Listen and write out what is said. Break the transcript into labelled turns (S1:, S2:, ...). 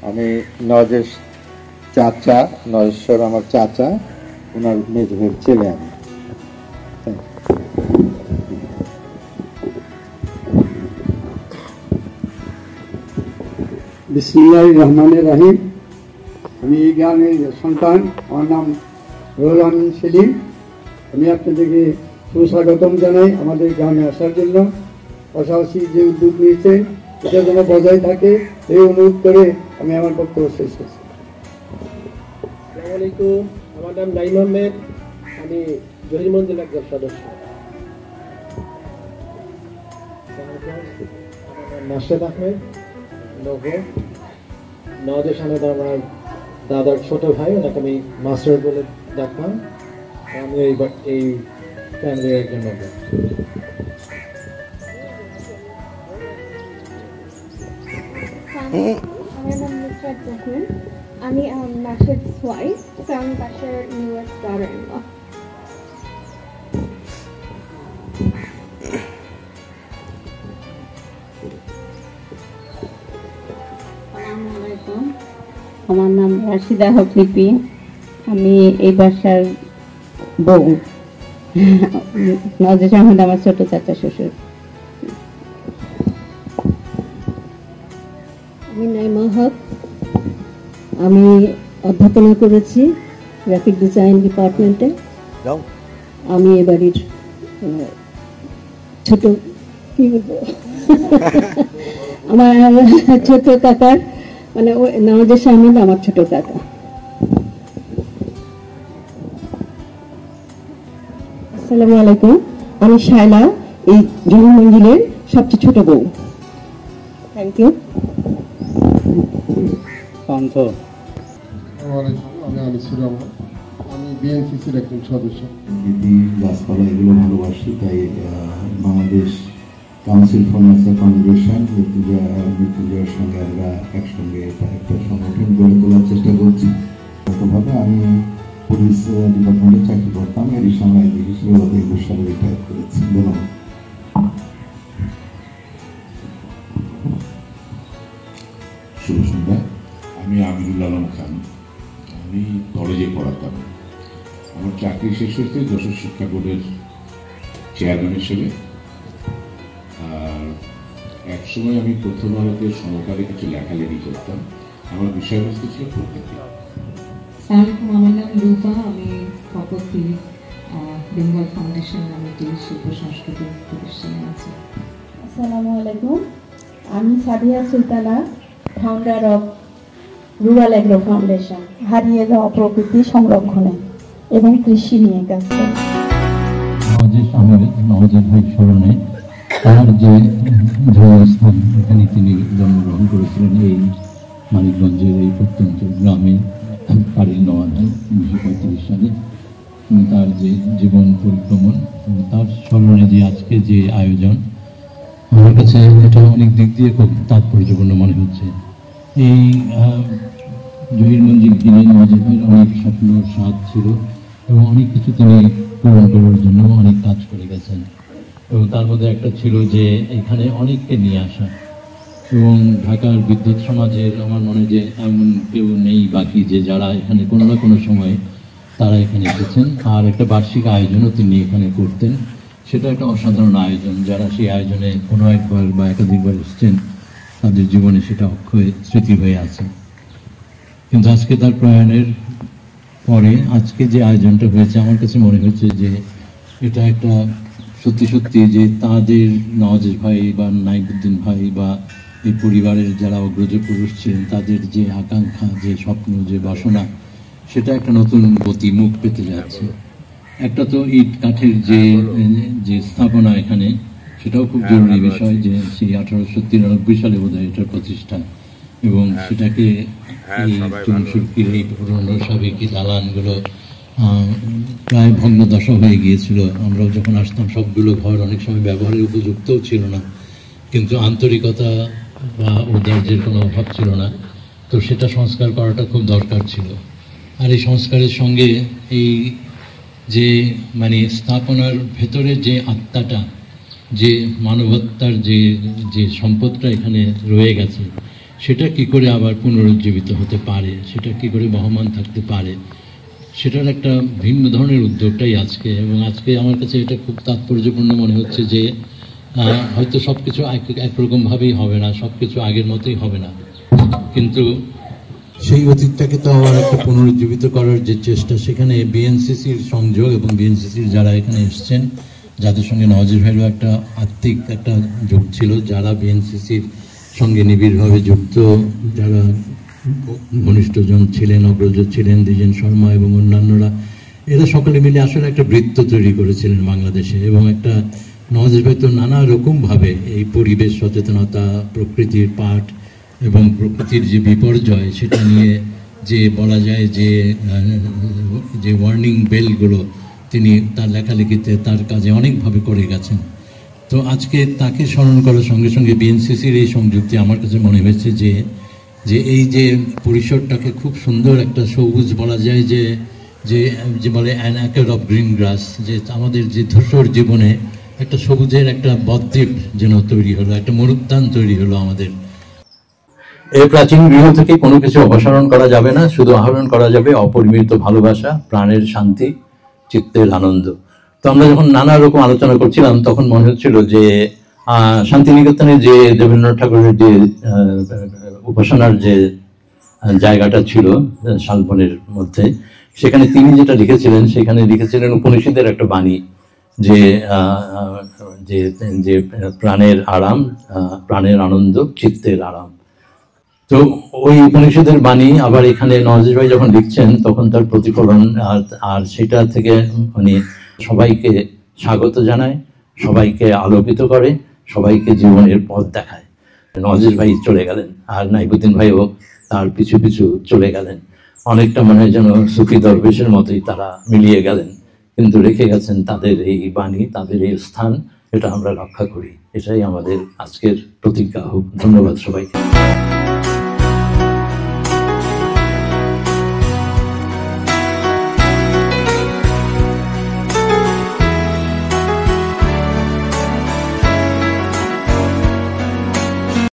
S1: আমি নওয়াজের চাচা, নরেশ্বর আমার চাচা, ওনার মেজ ভাইয়ের ছেলে আমি।
S2: বিসমিল্লাহির রহমানির রহিম। আমি এই গ্রামের সন্তান, আমার নাম রুহুল আমিন সেলিম। আমি আপনাদেরকে সুস্বাগতম জানাই আমাদের গ্রামে আসার জন্য। পাশাপাশি যে উদ্যোগ নিয়েছে এটা যেন বজায় থাকে এই অনুরোধ করে আমি আমার বক্তব্য শেষ করছি।
S3: আসসালামু আলাইকুম, আমার নাম নাইম আহমেদ, আমি জহিরমঞ্জিল একজন সদস্য। আমার নাম নাশেদ আহমেদ, নওয়াজের সামনে আমার দাদার ছোট ভাই, ওনাকে আমি মাস্টার বলে ডাকতাম। আমি এই ফ্যামিলির একজন মেম্বার।
S4: আমার নাম নুসরাত জাহরিন, আমি Nasheed's wife from Bashar newest daughter-in-law.
S5: আমার নাম রাশিদা হক লিপি, আমি এই বাসার বউ। নওয়াজ আহমেদ আমার ছোট চাচা শ্বশুর।
S6: আমি নাইমা হক, আমি অধ্যাপনা করেছি গ্রাফিক ডিজাইন ডিপার্টমেন্টে। আমি এ বাড়ির ছোট কি বলবো আমার ছোট কাকার মানে নওয়াজ আহমেদ আমার ছোট কাকা। আসসালামু আলাইকুম, আমি শায়লা, এই জহিরমঞ্জিলের সবচেয়ে ছোট বউ। Thank you.
S7: আমি আনিসুর রহমান, আমি বিএনসিসির একজন সদস্য।
S8: গাছপালা এগুলো ভালোবাসি, তাই Bangladesh council for nature conservation মৃত্যুঞ্জয়ের সঙ্গে আমরা একসঙ্গে একটা সংগঠন গড়ে তোলার চেষ্টা করছি। গতভাবে আমি পুলিশ ডিপার্টমেন্টে চাকরি করতাম, এডিশনাল আইজি হিসেবে 2021 সালে রিটায়ার করেছি। ধন্যবাদ।
S9: শুভ সন্ধ্যা, আমি আমিনুল আলম খান, আমি কলেজে পড়াতাম। আমার চাকরি শেষ হয়েছে যশোর শিক্ষা বোর্ডের চেয়ারম্যান হিসেবে। আর একসময় আমি প্রথম আলোতে সমকালে কিছু লেখালেখি করতাম, আমার বিষয়বস্তু ছিল প্রকৃতি।
S10: আমার নাম রূপা, আমি কপতি বেঙ্গল ফাউন্ডেশন নামে একটি শিল্প সাংস্কৃতিক প্রতিষ্ঠানে আছি।
S5: আসসালামু আলাইকুম, আমি Sadia Sultana, founder of rural agro foundation, হারিয়ে যাওয়া প্রকৃতি সংরক্ষণে এবং কৃষি নিয়ে কাজ করি।
S11: নওয়াজের ভাই স্মরণে তার যে জন্মস্থান, এখানে তিনি জন্মগ্রহণ করেছিলেন এই মানিকগঞ্জের এই প্রত্যন্ত গ্রামে পারিল নওয়াজান 1935 সালে। তার যে জীবন পরিক্রমণ, তার স্মরণে যে আজকে যে আয়োজন, আমার কাছে এটা অনেক দিক দিয়ে খুব তাৎপর্যপূর্ণ মনে হচ্ছে। এই জহিরমঞ্জিল দিনে নওয়াজ ভাইয়ের অনেক স্বপ্ন স্বাদ ছিল এবং অনেক কিছু তিনি পূরণ করার জন্য অনেক কাজ করে গেছেন, এবং তার মধ্যে একটা ছিল যে এখানে অনেককে নিয়ে আসা। এবং ঢাকার বিদ্যুৎ সমাজের আমার মনে যে এমন কেউ নেই বাকি যে যারা এখানে কোনো না কোনো সময় তারা এখানে এসেছেন। আর একটা বার্ষিক আয়োজনও তিনি এখানে করতেন, সেটা একটা অসাধারণ আয়োজন। যারা সেই আয়োজনে কোনো একবার বা একাধিকবার এসেছেন তাদের জীবনে সেটা অক্ষয় স্মৃতি হয়ে আছে। কিন্তু আজকে তার প্রয়াণের পরে আজকে যে আয়োজনটা হয়েছে, আমার কাছে মনে হচ্ছে যে এটা একটা সত্যি সত্যি যে তাদের নওয়াজ ভাই বা নাইবুদ্দিন ভাই বা এই পরিবারের যারা অগ্রজ পুরুষ ছিলেন তাদের যে আকাঙ্ক্ষা, যে স্বপ্ন, যে বাসনা, সেটা একটা নতুন গতি মুখ পেতে যাচ্ছে। একটা তো ইট কাঠের যে স্থাপনা এখানে, সেটাও খুব জরুরি বিষয়, যে সেই 1893 সালে বোধহয় এটার প্রতিষ্ঠা, এবং সেটাকে এই চুনসুরকির এই পুরনো সাবেকি দালানগুলো প্রায় ভগ্নদশা হয়ে গিয়েছিল। আমরাও যখন আসতাম সবগুলো ঘর অনেক সময় ব্যবহারের উপযুক্তও ছিল না, কিন্তু আন্তরিকতা বা ঔদার্যের কোনো অভাব ছিল না। তো সেটা সংস্কার করাটা খুব দরকার ছিল। আর এই সংস্কারের সঙ্গে এই যে মানে স্থাপনার ভেতরে যে আত্মাটা, যে মানবতার যে সম্পদটা এখানে রয়ে গেছে, সেটা কি করে আবার পুনরুজ্জীবিত হতে পারে, সেটা কি করে বহমান থাকতে পারে, সেটার একটা ভিন্ন ধরনের উদ্যোগটাই আজকে। এবং আজকে আমার কাছে এটা খুব তাৎপর্যপূর্ণ মনে হচ্ছে যে হয়তো সব কিছু একরকমভাবেই হবে না, সব কিছু আগের মতোই হবে না, কিন্তু সেই অতীতটাকে তো আবার একটা পুনরুজ্জীবিত করার যে চেষ্টা, সেখানে বিএনসিসির সংযোগ এবং বিএনসিসির যারা এখানে এসছেন, যাদের সঙ্গে নওয়াজের ভাইয়েরও একটা আত্মিক একটা যোগ ছিল, যারা বিএনসিসির সঙ্গে নিবিড়ভাবে যুক্ত, যারা ঘনিষ্ঠজন ছিলেন, অগ্রজ ছিলেন, দ্বিজেন শর্মা এবং অন্যান্যরা, এরা সকলে মিলে আসলে একটা বৃত্ত তৈরি করেছিলেন বাংলাদেশে। এবং একটা নওয়াজের ভাই তো নানা রকমভাবে এই পরিবেশ সচেতনতা, প্রকৃতির পাঠ এবং প্রকৃতির যে বিপর্যয়, সেটা নিয়ে যে বলা যায় যে ওয়ার্নিং বেলগুলো তিনি তার লেখালেখিতে, তার কাজে অনেকভাবে করে গেছেন। তো আজকে তাকে স্মরণ করার সঙ্গে সঙ্গে বিএনসিসির এই সংযুক্তি আমার কাছে মনে হয়েছে যে এই যে পরিসরটাকে খুব সুন্দর একটা সবুজ বলা যায়, যে বলে অ্যান অ্যাকার অফ গ্রিন গ্রাস, যে আমাদের যে ধূসর জীবনে একটা সবুজের একটা বদ্বীপ যেন তৈরি হলো, একটা মরুদ্যান তৈরি হলো আমাদের। এই প্রাচীন গৃহ থেকে কোনো কিছু অপসারণ করা যাবে না, শুধু আহরণ করা যাবে অপরিমিত ভালোবাসা, প্রাণের শান্তি, চিত্তের আনন্দ। তো আমরা যখন নানা রকম আলোচনা করছিলাম, তখন মনে হচ্ছিল যে শান্তিনিকেতনে যে দেবেন্দ্রনাথ ঠাকুরের যে উপাসনার যে জায়গাটা ছিল শালবনের মধ্যে, সেখানে তিনি যেটা লিখেছিলেন, সেখানে লিখেছিলেন উপনিষদের একটা বাণী, যে যে প্রাণের আরাম, প্রাণের আনন্দ, চিত্তের আরাম। তো ওই উপনিষদের বাণী আবার এখানে নওয়াজ ভাই যখন লিখছেন, তখন তার প্রতিফলন, আর সেটা থেকে উনি সবাইকে স্বাগত জানায়, সবাইকে আলোকিত করে, সবাইকে জীবনের পথ দেখায়। নওয়াজ ভাই চলে গেলেন, আর নাইবুদ্দিন ভাইও তার পিছু পিছু চলে গেলেন। অনেকটা মনে হয় যেন সুফি দরবেশের মতোই তারা মিলিয়ে গেলেন, কিন্তু রেখে গেছেন তাদের এই বাণী, তাদের এই স্থান। এটা আমরা রক্ষা করি, এটাই আমাদের আজকের প্রতিজ্ঞা হোক। ধন্যবাদ সবাইকে।